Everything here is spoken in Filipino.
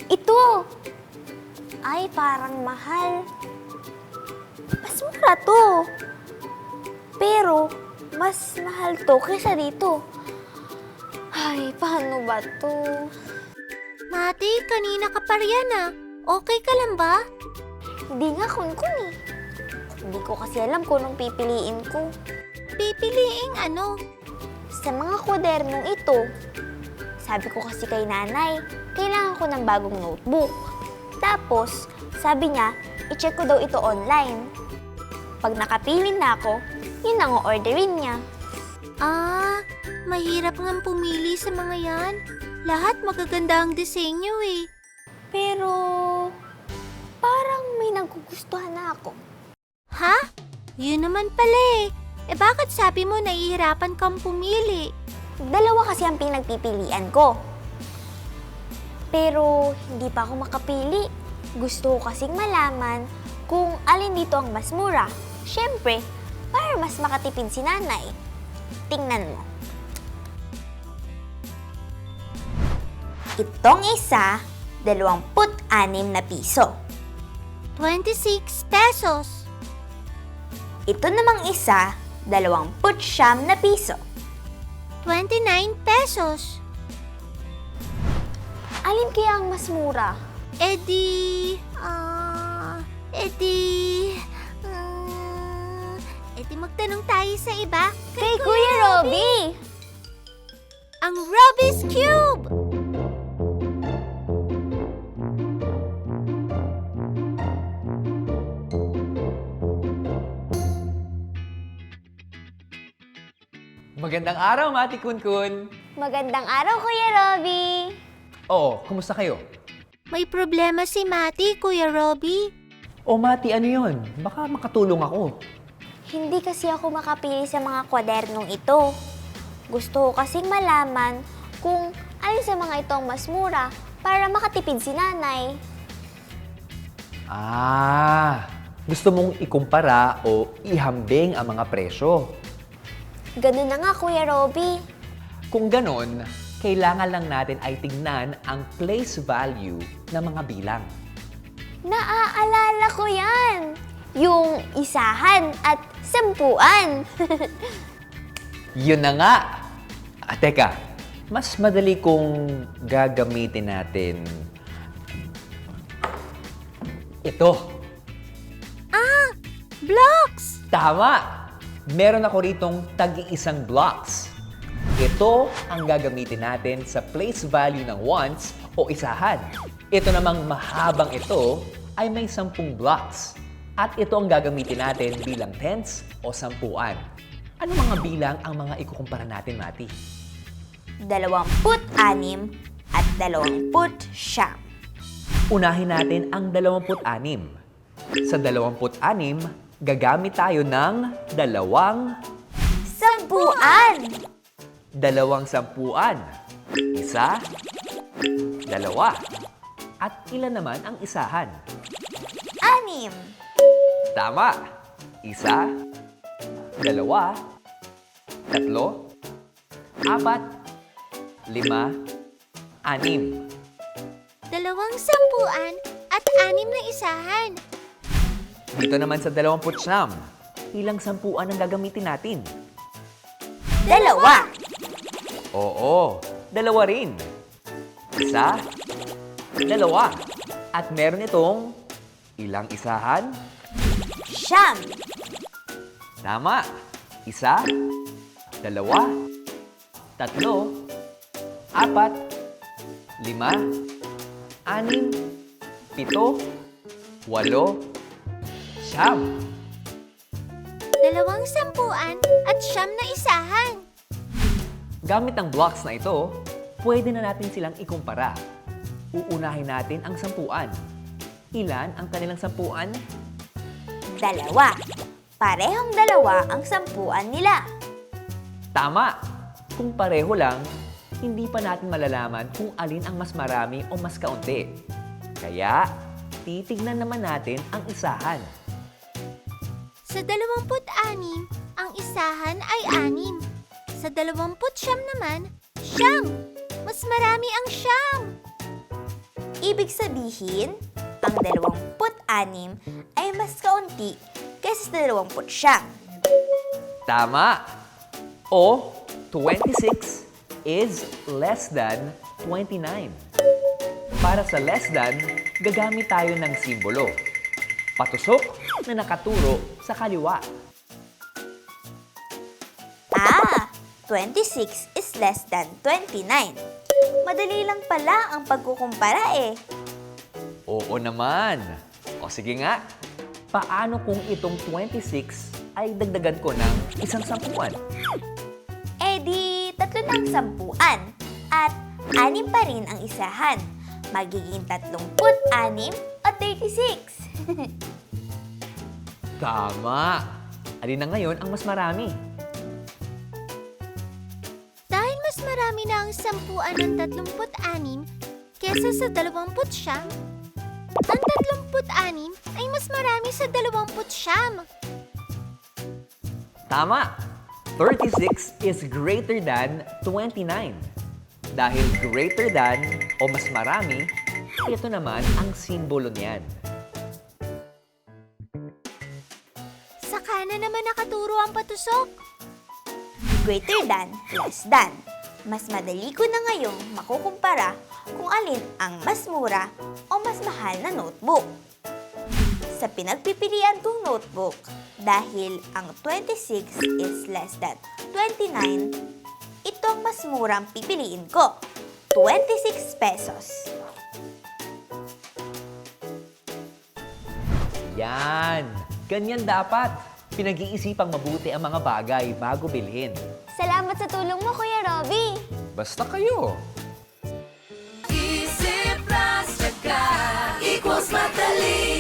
Ito! Ay, parang mahal. Mas mura to. Pero, mas mahal to kaysa dito. Ay, paano ba to? Mati, kanina ka pa riyan ah. Okay ka lang ba? Hindi nga kun eh. Hindi ko kasi alam kung anong pipiliin ko. Pipiliing ano? Sa mga kwadernong ito, sabi ko kasi kay nanay, kailangan ko ng bagong notebook. Tapos, sabi niya, i-check ko daw ito online. Pag nakapili na ako, yun ang orderin niya. Ah, mahirap nga pumili sa mga yan. Lahat magaganda ang disenyo eh. Pero, parang may nagugustuhan na ako. Ha? Yun naman pala eh. Eh bakit sabi mo nahihirapan kang pumili? Dalawa kasi ang pinagpipilian ko. Pero, hindi pa ako makapili. Gusto ko kasing malaman kung alin dito ang mas mura. Siyempre, para mas makatipid si nanay. Tingnan mo. Itong isa, 26 na piso. 26 pesos. Ito namang isa, 29 na piso. 29 pesos. Alin kaya ang mas mura? Edi magtanong tayo sa iba. Kay Kuya Robby! Ang Robby's Cube! Magandang araw, Mati Kunkun! Magandang araw, Kuya Robby! Oo, kumusta kayo? May problema si Mati, Kuya Robby. O Mati, ano yun? Baka makatulong ako. Hindi kasi ako makapili sa mga kwadernong ito. Gusto ko kasing malaman kung alin sa mga ito ang mas mura para makatipid si nanay. Gusto mong ikumpara o ihambing ang mga presyo. Ganun na nga, Kuya Robby. Kung ganon, kailangan lang natin ay tingnan ang place value ng mga bilang. Naaalala ko yan! Yung isahan at sampuan. Yun na nga! Teka, mas madali kung gagamitin natin ito. Blocks! Tama! Meron ako ritong tag-iisang blocks. Ito ang gagamitin natin sa place value ng ones o isahan. Ito namang mahabang ito ay may 10 blocks. At ito ang gagamitin natin bilang tens o sampuan. Ano mga bilang ang mga ikukumpara natin, Mati? 26 at 29. Unahin natin ang 26. Sa 26, gagamit tayo ng Sampuan! dalawang sampuan. Isa, dalawa. At ilan naman ang isahan? 6. Tama. Isa, dalawa, tatlo, apat, lima, 6. 2 sampuan at 6 na isahan. Dito naman sa 29, ilang sampuan ang gagamitin natin? 2. Oo, dalawa rin. Isa, dalawa. At meron itong ilang isahan? 9. Tama. Isa, dalawa, tatlo, apat, lima, 6, 7, 8, 9. 2 sampuan at 9 na isahan. Gamit ang blocks na ito, pwede na natin silang ikumpara. Uunahin natin ang sampuan. Ilan ang kanilang sampuan? 2. Parehong 2 ang sampuan nila. Tama! Kung pareho lang, hindi pa natin malalaman kung alin ang mas marami o mas kaunti. Kaya, titignan naman natin ang isahan. Sa 26, ang isahan ay 6. Sa 29 naman, 9. Mas marami ang 9. Ibig sabihin, ang 26 ay mas kaunti kaysa sa 29. Tama! O 26 is less than 29. Para sa less than, gagamit tayo ng simbolo. Patusok na nakaturo sa kaliwa. 26 is less than 29. Madali lang pala ang pagkukumpara eh. Oo naman. O sige nga, paano kung itong 26 ay dagdagan ko ng isang sampuan? Eh di, 3 na ang sampuan. At 6 pa rin ang isahan. Magiging 36 o 36. Tama! Alin na ngayon ang mas marami? Dahil mas marami na ang sampuan ng 36 kesa sa 29, ang 36 ay mas marami sa 29. Tama! 36 is greater than 29. Dahil greater than o mas marami, ito naman ang simbolo niyan. Sa kanan naman nakaturo ang patusok. Greater than, less than. Mas madali ko na ngayong makukumpara kung alin ang mas mura o mas mahal na notebook. Sa pinagpipilian kong notebook, dahil ang 26 is less than 29, ito ang mas murang pipiliin ko, 26 pesos. Yan! Ganyan dapat. Pinag-iisipang mabuti ang mga bagay bago bilhin. Salamat sa tulong mo, Kuya Robby! Basta kayo. Easy Plus, equals madali.